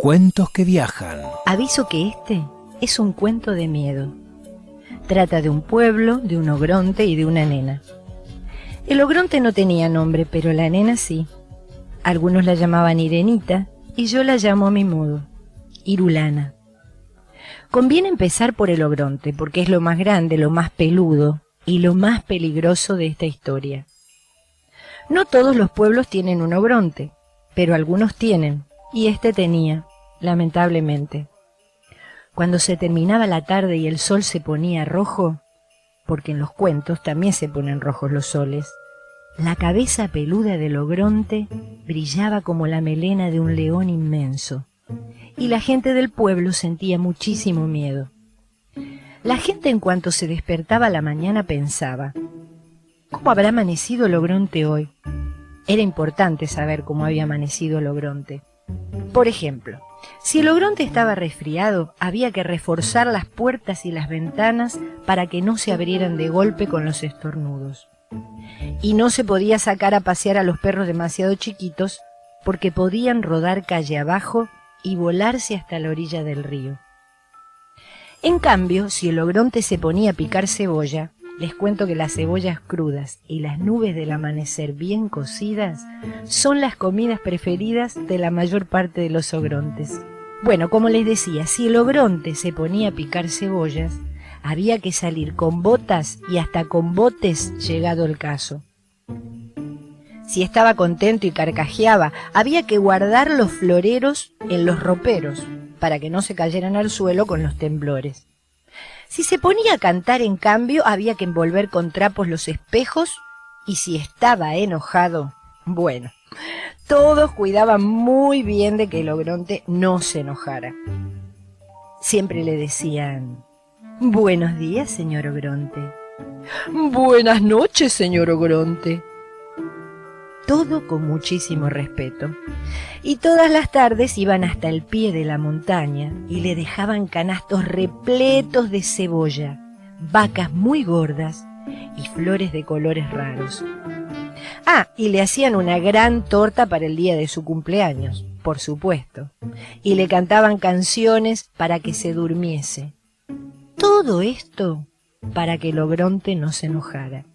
Cuentos que viajan. Aviso que este es un cuento de miedo. Trata de un pueblo, de un ogronte y de una nena. El ogronte no tenía nombre, pero la nena sí. Algunos la llamaban Irenita y yo la llamo a mi modo, Irulana. Conviene empezar por el ogronte, porque es lo más grande, lo más peludo y lo más peligroso de esta historia. No todos los pueblos tienen un ogronte, pero algunos tienen, y este tenía, lamentablemente. Cuando se terminaba la tarde y el sol se ponía rojo, porque en los cuentos también se ponen rojos los soles, la cabeza peluda del ogronte brillaba como la melena de un león inmenso, y la gente del pueblo sentía muchísimo miedo. La gente en cuanto se despertaba a la mañana pensaba, ¿cómo habrá amanecido el ogronte hoy? Era importante saber cómo había amanecido el ogronte. Por ejemplo, si el ogronte estaba resfriado, había que reforzar las puertas y las ventanas para que no se abrieran de golpe con los estornudos. Y no se podía sacar a pasear a los perros demasiado chiquitos porque podían rodar calle abajo y volarse hasta la orilla del río. En cambio, si el ogronte se ponía a picar cebolla, les cuento que las cebollas crudas y las nubes del amanecer bien cocidas son las comidas preferidas de la mayor parte de los ogrontes. Bueno, como les decía, si el ogronte se ponía a picar cebollas, había que salir con botas y hasta con botes llegado el caso. Si estaba contento y carcajeaba, había que guardar los floreros en los roperos para que no se cayeran al suelo con los temblores. Si se ponía a cantar, en cambio, había que envolver con trapos los espejos, y si estaba enojado, bueno, todos cuidaban muy bien de que el ogronte no se enojara. Siempre le decían, «Buenos días, señor ogronte». «Buenas noches, señor ogronte». Todo con muchísimo respeto. Y todas las tardes iban hasta el pie de la montaña y le dejaban canastos repletos de cebolla, vacas muy gordas y flores de colores raros. Ah, y le hacían una gran torta para el día de su cumpleaños, por supuesto, y le cantaban canciones para que se durmiese. Todo esto para que el ogronte no se enojara.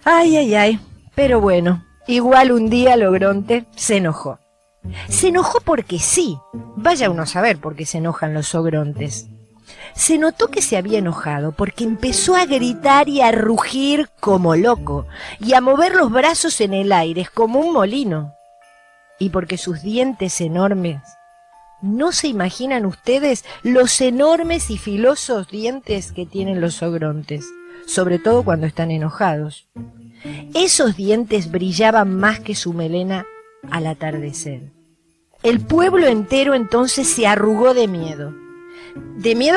Ay, ay, ay, pero bueno, igual un día el ogronte se enojó. Se enojó porque sí. Vaya uno a saber por qué se enojan los ogrontes. Se notó que se había enojado porque empezó a gritar y a rugir como loco y a mover los brazos en el aire como un molino. Y porque sus dientes enormes, ¿no se imaginan ustedes los enormes y filosos dientes que tienen los ogrontes? Sobre todo cuando están enojados. Esos dientes brillaban más que su melena al atardecer. El pueblo entero entonces se arrugó de miedo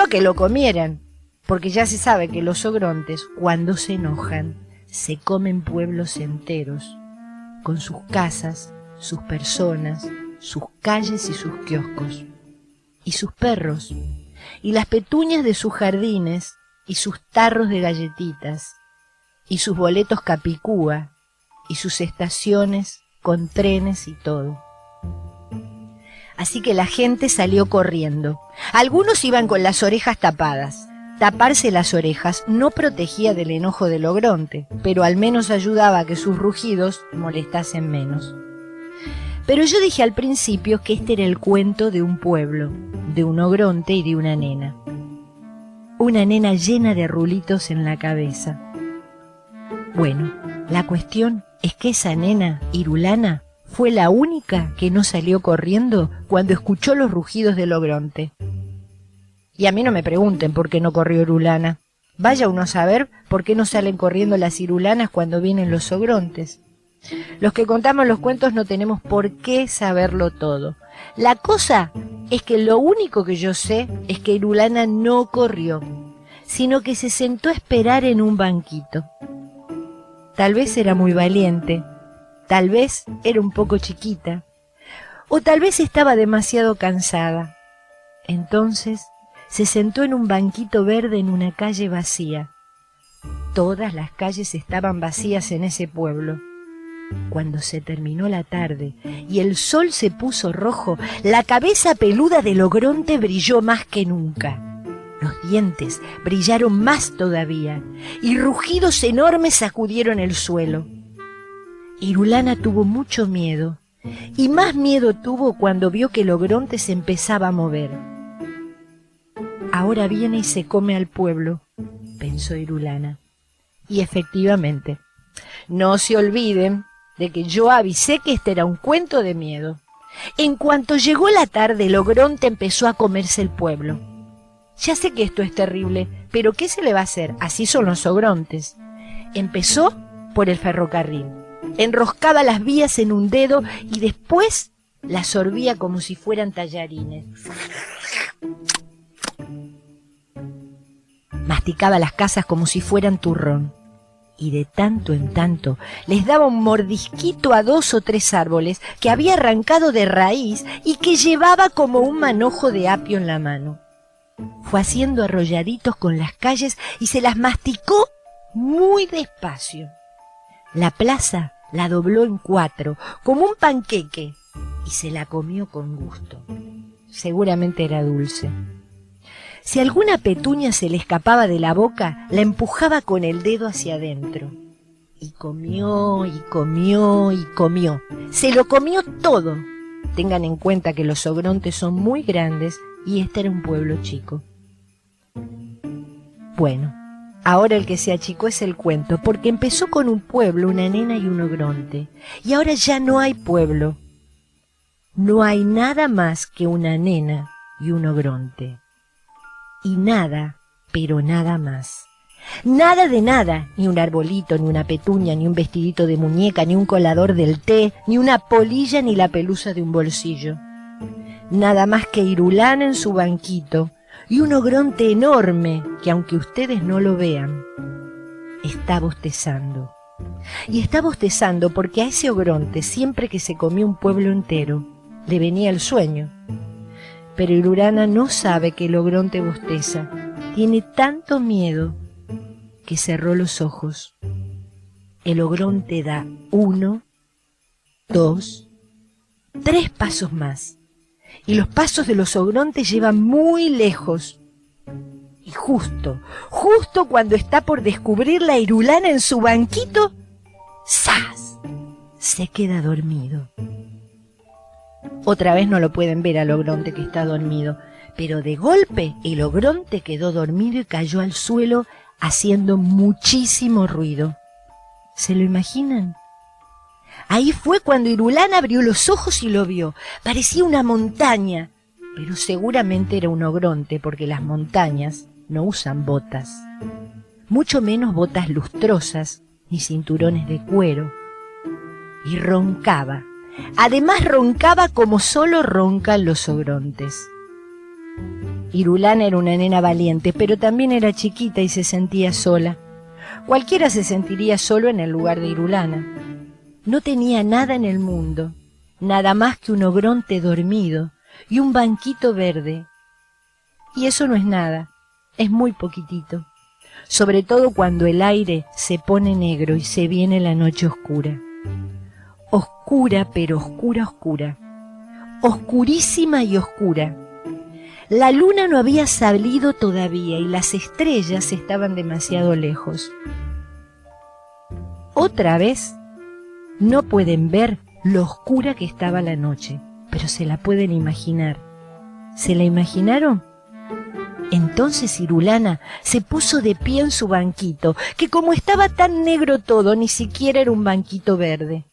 a que lo comieran, porque ya se sabe que los ogrontes, cuando se enojan, se comen pueblos enteros, con sus casas, sus personas, sus calles y sus kioscos, y sus perros, y las petuñas de sus jardines, y sus tarros de galletitas, y sus boletos capicúa, y sus estaciones con trenes y todo. Así que la gente salió corriendo. Algunos iban con las orejas tapadas. Taparse las orejas no protegía del enojo del ogronte, pero al menos ayudaba a que sus rugidos molestasen menos. Pero yo dije al principio que este era el cuento de un pueblo, de un ogronte y de una nena. Una nena llena de rulitos en la cabeza. Bueno, la cuestión es que esa nena, Irulana, fue la única que no salió corriendo cuando escuchó los rugidos del ogronte. Y a mí no me pregunten por qué no corrió Irulana. Vaya uno a saber por qué no salen corriendo las irulanas cuando vienen los ogrontes. Los que contamos los cuentos no tenemos por qué saberlo todo. La cosa es que lo único que yo sé es que Irulana no corrió, sino que se sentó a esperar en un banquito. Tal vez era muy valiente, tal vez era un poco chiquita, o tal vez estaba demasiado cansada. Entonces se sentó en un banquito verde en una calle vacía. Todas las calles estaban vacías en ese pueblo. Cuando se terminó la tarde y el sol se puso rojo, la cabeza peluda del ogronte brilló más que nunca. Los dientes brillaron más todavía y rugidos enormes sacudieron el suelo. Irulana tuvo mucho miedo y más miedo tuvo cuando vio que el ogronte se empezaba a mover. Ahora viene y se come al pueblo, pensó Irulana. Y efectivamente, no se olviden de que yo avisé que este era un cuento de miedo. En cuanto llegó la tarde, el ogronte empezó a comerse el pueblo. Ya sé que esto es terrible, pero ¿qué se le va a hacer? Así son los ogrontes. Empezó por el ferrocarril. Enroscaba las vías en un dedo y después las sorbía como si fueran tallarines. Masticaba las casas como si fueran turrón. Y de tanto en tanto les daba un mordisquito a 2 o 3 árboles que había arrancado de raíz y que llevaba como un manojo de apio en la mano. Fue haciendo arrolladitos con las calles y se las masticó muy despacio. La plaza la dobló en 4, como un panqueque, y se la comió con gusto. Seguramente era dulce. Si alguna petunia se le escapaba de la boca, la empujaba con el dedo hacia adentro. Y comió, y comió, y comió. Se lo comió todo. Tengan en cuenta que los ogrontes son muy grandes y este era un pueblo chico. Bueno, ahora el que se achicó es el cuento, porque empezó con un pueblo, una nena y un ogronte. Y ahora ya no hay pueblo. No hay nada más que una nena y un ogronte. Y nada, pero nada más. Nada de nada, ni un arbolito, ni una petunia, ni un vestidito de muñeca, ni un colador del té, ni una polilla, ni la pelusa de un bolsillo. Nada más que Irulana en su banquito y un ogronte enorme que, aunque ustedes no lo vean, está bostezando. Y está bostezando porque a ese ogronte, siempre que se comió un pueblo entero, le venía el sueño. Pero Irulana no sabe que el ogronte bosteza. Tiene tanto miedo que cerró los ojos. El ogronte da 1, 2, 3 pasos más. Y los pasos de los ogrontes llevan muy lejos. Y justo cuando está por descubrir la Irulana en su banquito, ¡zas!, se queda dormido. Otra vez no lo pueden ver al ogronte que está dormido, pero de golpe el ogronte quedó dormido y cayó al suelo haciendo muchísimo ruido. ¿Se lo imaginan? Ahí fue cuando Irulana abrió los ojos y lo vio. Parecía una montaña, pero seguramente era un ogronte porque las montañas no usan botas, mucho menos botas lustrosas ni cinturones de cuero. Y roncaba. Además roncaba como solo roncan los ogrontes. Irulana era una nena valiente, pero también era chiquita y se sentía sola. Cualquiera se sentiría solo en el lugar de Irulana. No tenía nada en el mundo, nada más que un ogronte dormido y un banquito verde. Y eso no es nada, es muy poquitito, sobre todo cuando el aire se pone negro y se viene la noche oscura. Oscura, pero oscura, oscura. Oscurísima y oscura. La luna no había salido todavía y las estrellas estaban demasiado lejos. Otra vez, no pueden ver lo oscura que estaba la noche, pero se la pueden imaginar. ¿Se la imaginaron? Entonces Irulana se puso de pie en su banquito, que como estaba tan negro todo, ni siquiera era un banquito verde.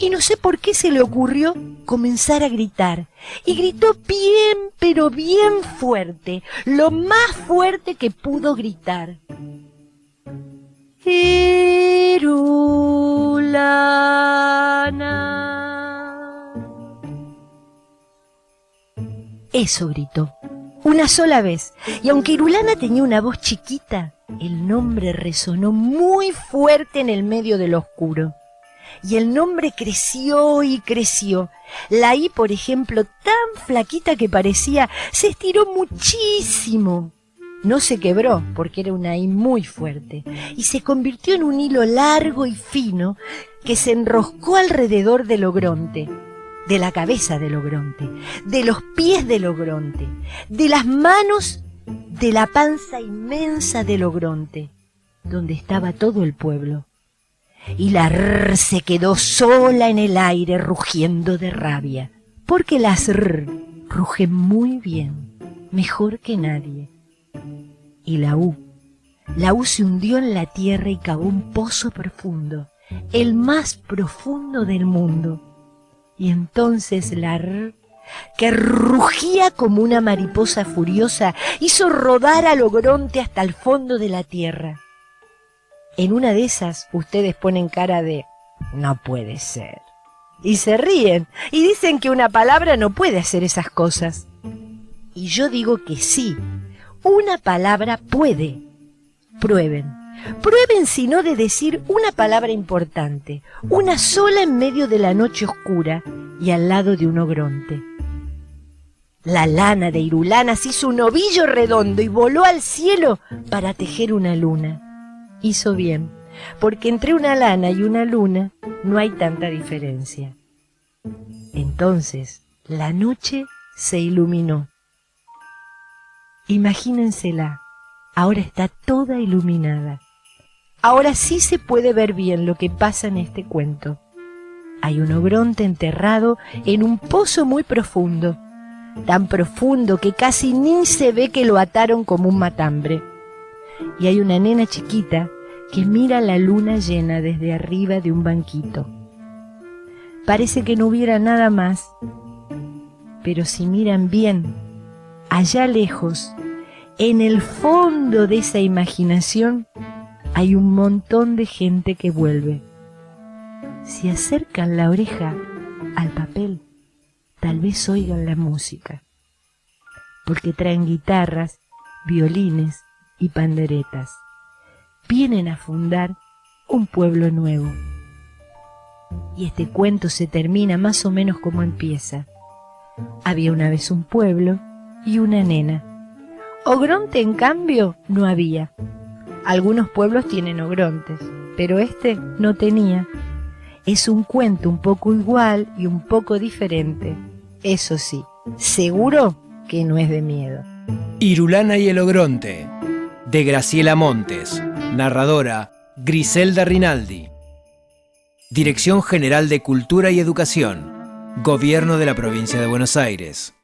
Y no sé por qué se le ocurrió comenzar a gritar. Y gritó bien, pero bien fuerte, lo más fuerte que pudo gritar. Irulana. Eso gritó, una sola vez. Y aunque Irulana tenía una voz chiquita, el nombre resonó muy fuerte en el medio del oscuro. Y el nombre creció y creció. La I, por ejemplo, tan flaquita que parecía, se estiró muchísimo. No se quebró, porque era una I muy fuerte, y se convirtió en un hilo largo y fino que se enroscó alrededor del ogronte, de la cabeza del ogronte, de los pies del ogronte, de las manos, de la panza inmensa del ogronte, donde estaba todo el pueblo. Y la rr se quedó sola en el aire rugiendo de rabia, porque las rr rugen muy bien, mejor que nadie. Y la U se hundió en la tierra y cavó un pozo profundo, el más profundo del mundo. Y entonces la rr, que rugía como una mariposa furiosa, hizo rodar al ogronte hasta el fondo de la tierra. En una de esas ustedes ponen cara de no puede ser. Y se ríen y dicen que una palabra no puede hacer esas cosas. Y yo digo que sí, una palabra puede. Prueben. Prueben si no de decir una palabra importante, una sola en medio de la noche oscura y al lado de un ogronte. La lana de Irulana se hizo un ovillo redondo y voló al cielo para tejer una luna. Hizo bien, porque entre una lana y una luna no hay tanta diferencia. Entonces la noche se iluminó. Imagínensela, ahora está toda iluminada. Ahora sí se puede ver bien lo que pasa en este cuento. Hay un ogronte enterrado en un pozo muy profundo, tan profundo que casi ni se ve que lo ataron como un matambre. Y hay una nena chiquita que mira la luna llena desde arriba de un banquito. Parece que no hubiera nada más, pero si miran bien, allá lejos, en el fondo de esa imaginación, hay un montón de gente que vuelve. Si acercan la oreja al papel, tal vez oigan la música, porque traen guitarras, violines y panderetas. Vienen a fundar un pueblo nuevo. Y este cuento se termina más o menos como empieza. Había una vez un pueblo y una nena. Ogronte, en cambio, no había. Algunos pueblos tienen ogrontes, pero este no tenía. Es un cuento un poco igual y un poco diferente. Eso sí, seguro que no es de miedo. Irulana y el ogronte, de Graciela Montes. Narradora, Griselda Rinaldi. Dirección General de Cultura y Educación. Gobierno de la Provincia de Buenos Aires.